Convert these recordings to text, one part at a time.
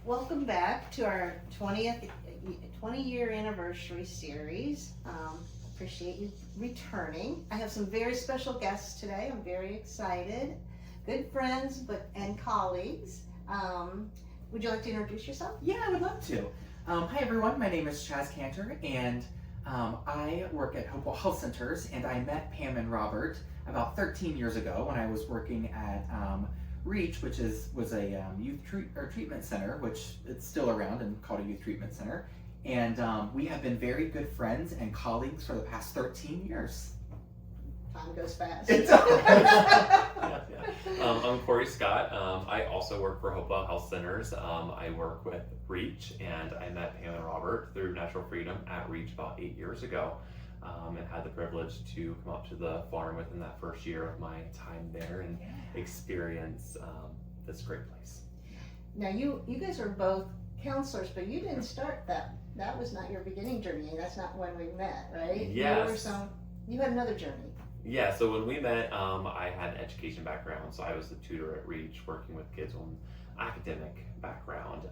welcome back to our 20-year anniversary series. Appreciate you returning. I have some very special guests today. I'm very excited. Good friends and colleagues. Would you like to introduce yourself? Yeah, I would love to. Hi everyone, my name is Chaz Cantor, and I work at Hopewell Health Centers, and I met Pam and Robert about 13 years ago when I was working at REACH, which was a youth treatment center, which it's still around and called a youth treatment center. And we have been very good friends and colleagues for the past 13 years. Time goes fast. I'm Corey Scott. I also work for Hopewell Health Centers. I work with REACH, and I met Pam and Robert through Natural Freedom at REACH about 8 years ago, and had the privilege to come up to the farm within that first year of my time there and experience this great place. Now you guys are both counselors, but you didn't start that. That was not your beginning journey. That's not when we met, right? Yes. You had another journey. Yeah, so when we met, I had an education background, so I was the tutor at REACH working with kids with an academic background.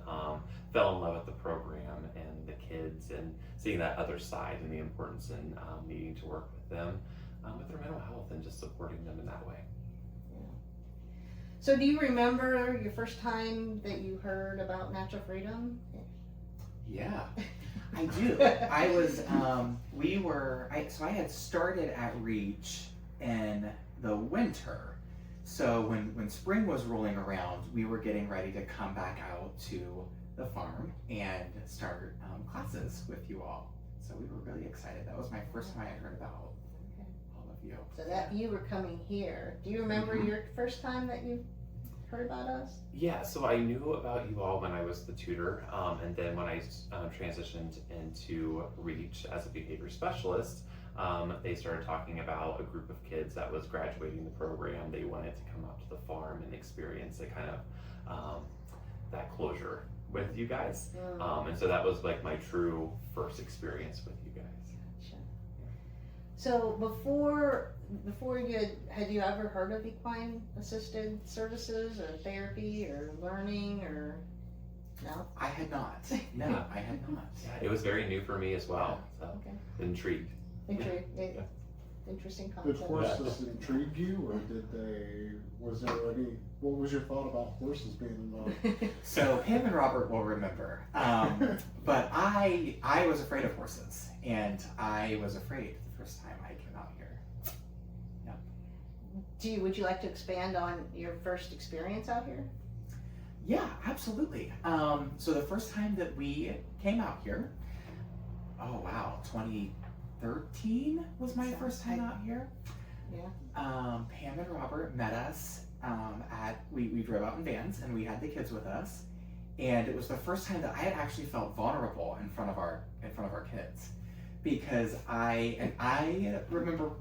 Fell in love with the program and the kids and seeing that other side and the importance in needing to work with them with their mental health and just supporting them in that way. Yeah. So do you remember your first time that you heard about Natural Freedom? Yeah, I do. I was, I had started at REACH in the winter. So when spring was rolling around, we were getting ready to come back out to the farm and start classes with you all. So we were really excited. That was my first time I heard about all of you. So that you were coming here. Do you remember your first time that you heard about us? Yeah, so I knew about you all when I was the tutor, and then when I transitioned into REACH as a behavior specialist, they started talking about a group of kids that was graduating the program. They wanted to come out to the farm and experience a kind of that closure with you guys. And so that was like my true first experience with you guys. Gotcha. So before had you ever heard of equine assisted services or therapy or learning or no? I had not. No, I had not. Yeah, it was very new for me as well. So intrigued. Yeah. Interesting concept. Did horses intrigue you, or what was your thought about horses being involved? So Pam and Robert will remember, but I was afraid of horses, and I was afraid the first time I came out here. Yep. Would you like to expand on your first experience out here? Yeah, absolutely. So the first time that we came out here, 2013 was my first time out here. Yeah. Pam and Robert met us we drove out in vans, and we had the kids with us, and it was the first time that I had actually felt vulnerable in front of our kids, because I remember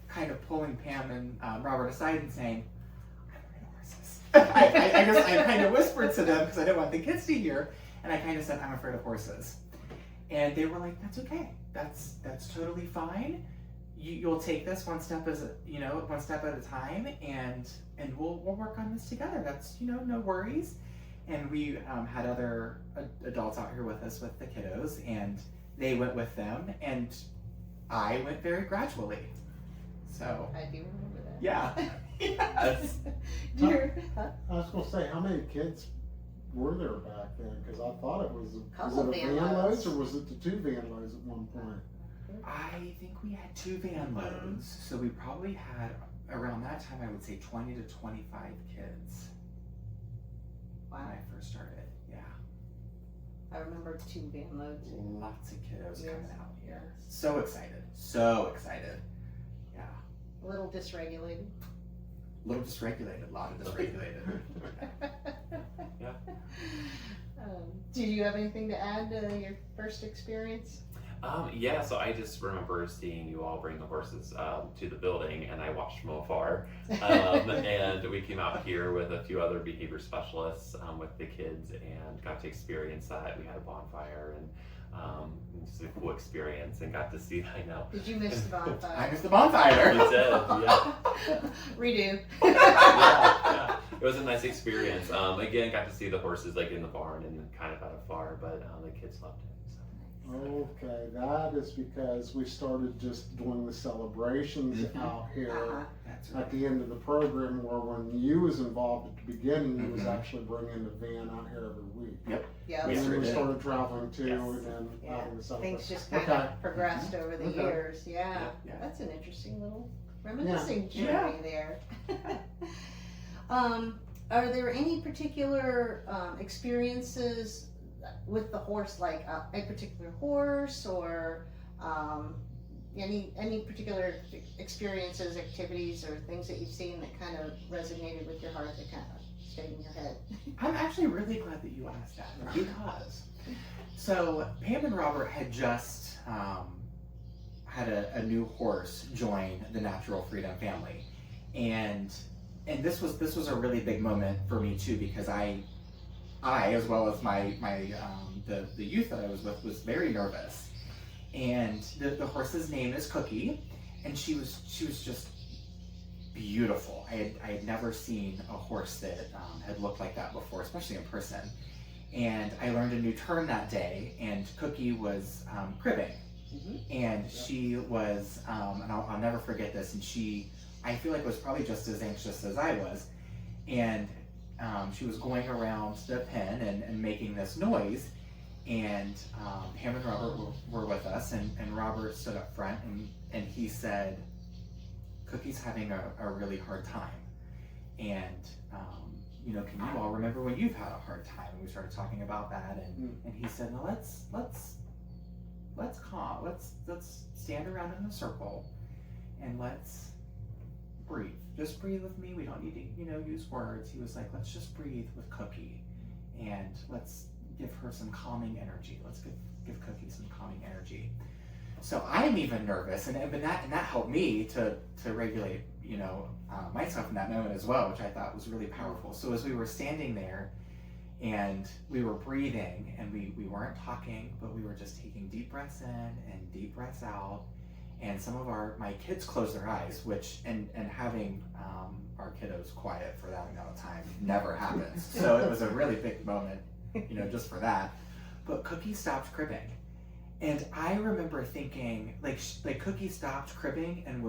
kind of pulling Pam and Robert aside and saying, "I'm afraid of horses." I kind of whispered to them because I didn't want the kids to hear, and I kind of said, "I'm afraid of horses," and they were like, "That's okay. That's totally fine. You'll take this one step at a time, and we'll work on this together. That's no worries." And we had other adults out here with us with the kiddos, and they went with them, and I went very gradually. So I do remember that. Yeah. Yes. I was going to say, how many kids were there back then? Because I thought it was Couple it a van van loads. loads, or was it the 2 van loads at one point? I think we had 2 van loads, so we probably had around that time, I would say 20 to 25 kids. Wow. When I first started. Yeah. I remember 2 van loads. Lots of kiddos coming out here. Yes. So excited. So excited. Yeah. A little dysregulated. A little dysregulated. A lot of dysregulated. Yeah. Did you have anything to add to your first experience? Yeah, so I just remember seeing you all bring the horses to the building, and I watched from afar. And we came out here with a few other behavior specialists with the kids and got to experience that. We had a bonfire, and it was a cool experience, and got to see, I know. Did you miss the bonfire? I missed the bonfire. You did, yeah. Redo. Yeah. it was a nice experience. Again, got to see the horses like in the barn and kind of out afar, but the kids loved it. So. Okay, that is because we started just doing the celebrations out here That's at the end of the program, where when you was involved at the beginning, you was actually bringing the van out here every week. Yeah, And Yes, then we we did. started traveling too, Yes. and then yeah. having the celebration. Things just kind Okay. of progressed over the Okay. years. Yeah. Yeah. That's an interesting little reminiscing Yeah. journey there. Are there any particular experiences with the horse, like a particular horse, or any particular experiences, activities, or things that you've seen that kind of resonated with your heart, that kind of stayed in your head? I'm actually really glad that you asked that, because so Pam and Robert had just had a new horse join the Natural Freedom family, and this was a really big moment for me too, because I as well as my the youth that I was with was very nervous, and the horse's name is Cookie, and she was just beautiful. I had never seen a horse that had looked like that before, especially in person. And I learned a new term that day, and Cookie was cribbing. And she was, and I'll never forget this, and I feel like was probably just as anxious as I was. And she was going around the pen and making this noise, and Pam and Robert were with us, and Robert stood up front, and he said, Cookie's having a really hard time. And can you all remember when you've had a hard time? And we started talking about that, and he said, no, let's calm, let's stand around in a circle, and let's breathe. Just breathe with me. We don't need to, use words. He was like, let's just breathe with Cookie, and let's give her some calming energy. Let's give Cookie some calming energy. So I'm even nervous, and that helped me to regulate, myself in that moment as well, which I thought was really powerful. So as we were standing there, and we were breathing, and we weren't talking, but we were just taking deep breaths in and deep breaths out. And some of my kids closed their eyes, which and having our kiddos quiet for that amount of time never happens. So it was a really big moment, just for that. But Cookie stopped cribbing, and I remember thinking, like Cookie stopped cribbing and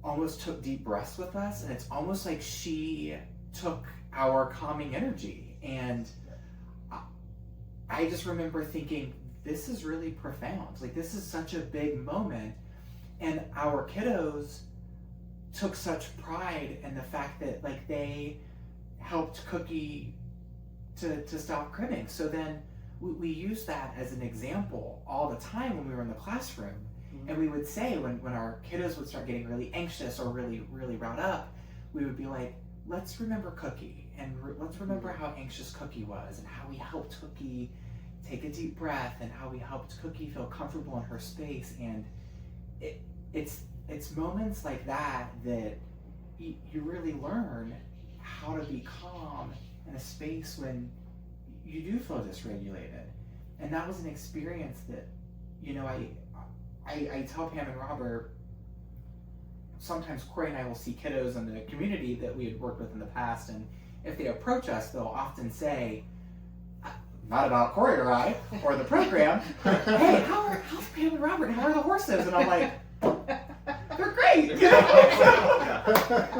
almost took deep breaths with us, and it's almost like she took our calming energy. And I just remember thinking, this is really profound. Like, this is such a big moment, and our kiddos took such pride in the fact that they helped Cookie to stop cribbing. So then we used that as an example all the time when we were in the classroom. And we would say, when our kiddos would start getting really anxious or really, really wrought up, we would be like, let's remember Cookie, and let's remember how anxious Cookie was, and how we helped Cookie take a deep breath, and how we helped Cookie feel comfortable in her space. And it's moments like that you really learn how to be calm in a space when you do feel dysregulated. And that was an experience that, I tell Pam and Robert, sometimes Corey and I will see kiddos in the community that we had worked with in the past, and if they approach us, they'll often say, not about Corey or I, or the program, hey, how's Pam and Robert? How are the horses? And I'm like, they're great!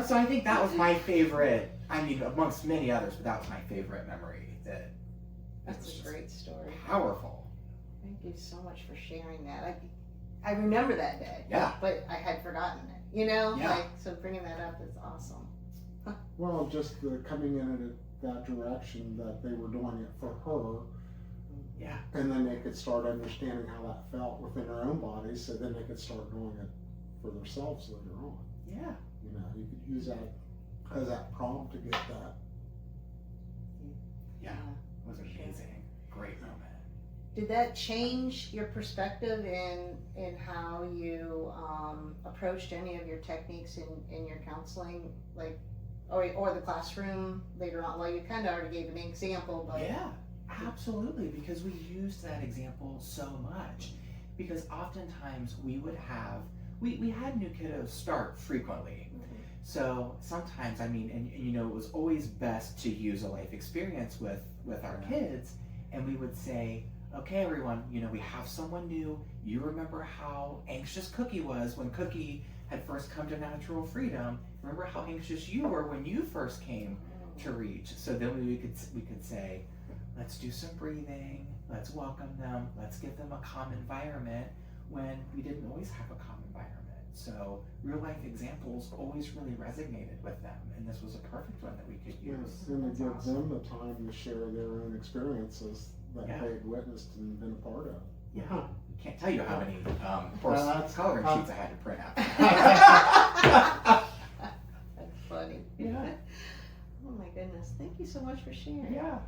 So I think that was my favorite, amongst many others, but that was my favorite memory. That's a great story. Powerful. Thank you so much for sharing that. I remember that day. Yeah. But I had forgotten it. Yeah. So bringing that up is awesome. Well, just coming in that direction, that they were doing it for her. Yeah. And then they could start understanding how that felt within their own bodies, so then they could start doing it for themselves later on. Yeah. You could use that as that prompt to get that. Yeah. It was amazing. Great moment. Did that change your perspective in how you approached any of your techniques in your counseling, or the classroom later on? Well, you kind of already gave an example, but Yeah, absolutely, because we used that example so much. Because oftentimes we would have, we had new kiddos start frequently, So sometimes, I mean, and you know, it was always best to use a life experience with our kids, and we would say, okay, everyone, you know, we have someone new. You remember how anxious Cookie was when Cookie had first come to natural freedom. Remember how anxious you were when you first came to reach. So then we could say, let's do some breathing. Let's welcome them. Let's give them a calm environment when we didn't always have a calm environment. So real life examples always really resonated with them, and this was a perfect one that we could use. Yes, and it gives them the time to share their own experiences that Yeah. they've witnessed and been a part of. Yeah, can't tell you how many horse That's- coloring sheets I had to print out. That's funny. Yeah. Oh my goodness, thank you so much for sharing. Yeah.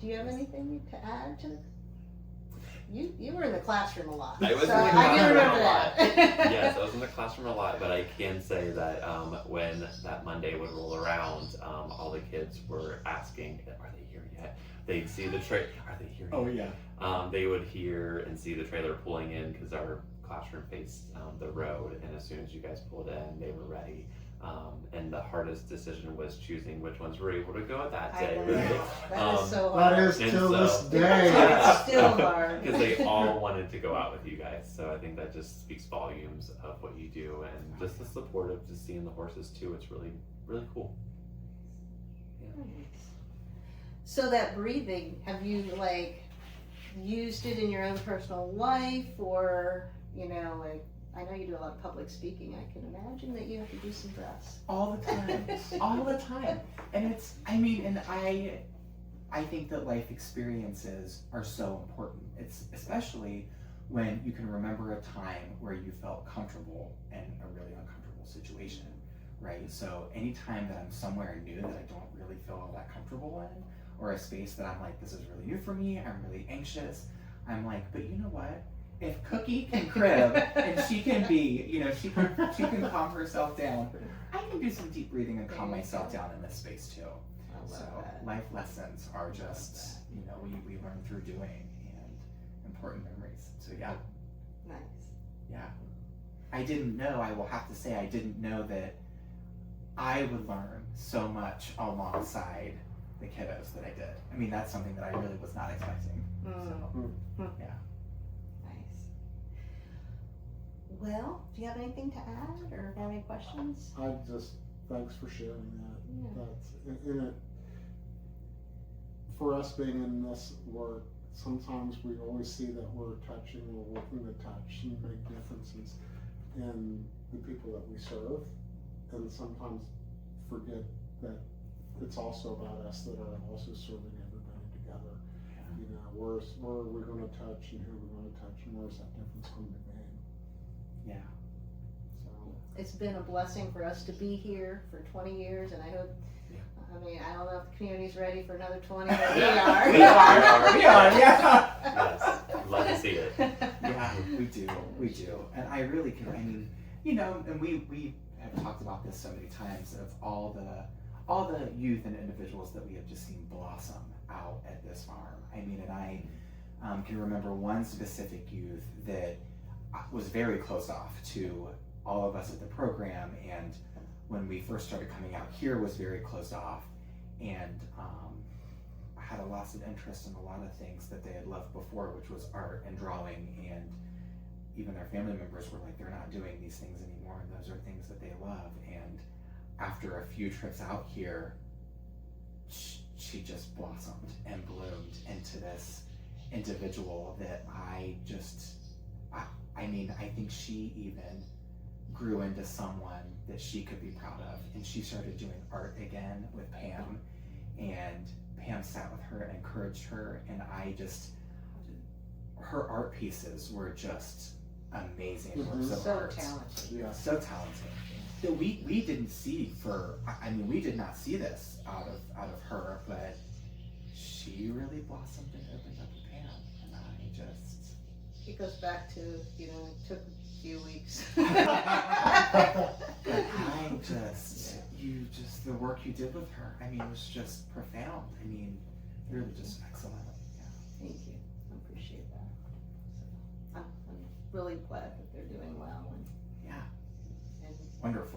Do you have anything to add to? You were in the classroom a lot. I was in so the I do classroom remember a lot. that. Yes, I was in the classroom a lot, but I can say that when that Monday would roll around, all the kids were asking, "Are they here yet?" They'd see the trailer. Are they here yet? Oh yeah. They would hear and see the trailer pulling in because our classroom faced the road, and as soon as you guys pulled in, they were ready. And the hardest decision was choosing which ones were able to go that I day. know. That is so hard. That is And till so- this day. It's still hard. Because they all wanted to go out with you guys, so I think that just speaks volumes of what you do, and just the support of just seeing the horses too. It's really, really cool. So that breathing, have you like used it in your own personal life, or you know, like I know you do a lot of public speaking. I can imagine that you have to do some breaths. All the time. All the time. And it's, I mean, and I think that life experiences are so important. It's especially when you can remember a time where you felt comfortable in a really uncomfortable situation, right? So anytime that I'm somewhere new that I don't really feel all that comfortable in, or a space that I'm like, this is really new for me, I'm really anxious, I'm like, but you know what? If Cookie can crib and she can be, you know, she can calm herself down, I can do some deep breathing and calm myself down in this space too. I love So that. life lessons are just, you know, we learn through doing, and important memories. So yeah, Nice. yeah. I didn't know, I will have to say, I didn't know that I would learn so much alongside the kiddos that I did. I mean, that's something that I really was not expecting. So, yeah. Nice. Well, do you have anything to add, or have any questions? I just, thanks for sharing that. Yeah. That's in it. For us being in this work, sometimes we always see that we're touching, we're working to touch and make differences in the people that we serve, and sometimes forget that it's also about us that are also serving everybody together. Yeah. You know, where are we going to touch, and who we're going to touch, and where's that difference going to be made? Yeah. So. It's been a blessing for us to be here for 20 years, and I hope, I mean, I don't know if the community's ready for another 20, but we are. We are, yeah. Yes, love to see it. Yeah, we do. And I really can, I mean, you know, and we have talked about this so many times of all the youth and individuals that we have just seen blossom out at this farm. I mean, and I can remember one specific youth that was very close off to all of us at the program, and when we first started coming out here was very closed off, and had a loss of interest in a lot of things that they had loved before, which was art and drawing, and even their family members were like, they're not doing these things anymore, and those are things that they love. And after a few trips out here, she just blossomed and bloomed into this individual that I mean, I think she even grew into someone that she could be proud of, and she started doing art again with Pam, and Pam sat with her and encouraged her, and her art pieces were just amazing works of So art. talented. Yeah. So talented. That we didn't see we did not see this out of her, but she really blossomed and opened up to Pam, and I just It goes back to, you know, it took a few weeks. the work you did with her, I mean, it was just profound. I mean, really just excellent. Yeah. Thank you. I appreciate that. So, I'm really glad that they're doing well. And Yeah. and Wonderful.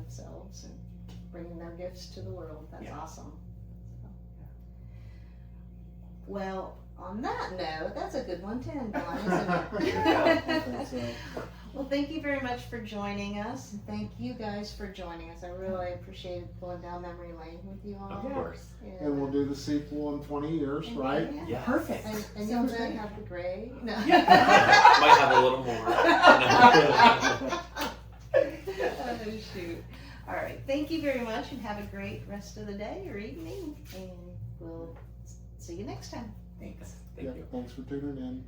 themselves and bringing their gifts to the world. That's Yeah. awesome. So. Well, on that note, that's a good one to end on, isn't I it? think so. Well, thank you very much for joining us, and thank you guys for joining us. I really appreciated going down memory lane with you all. Of course. And we'll do the sequel in 20 years, right? Yeah. Yeah. Perfect. And you'll then have the gray. No. Might have a little more. Oh, shoot. All right. Thank you very much, and have a great rest of the day or evening. And we'll see you next time. Thanks. Thank Yeah, you. thanks for tuning in.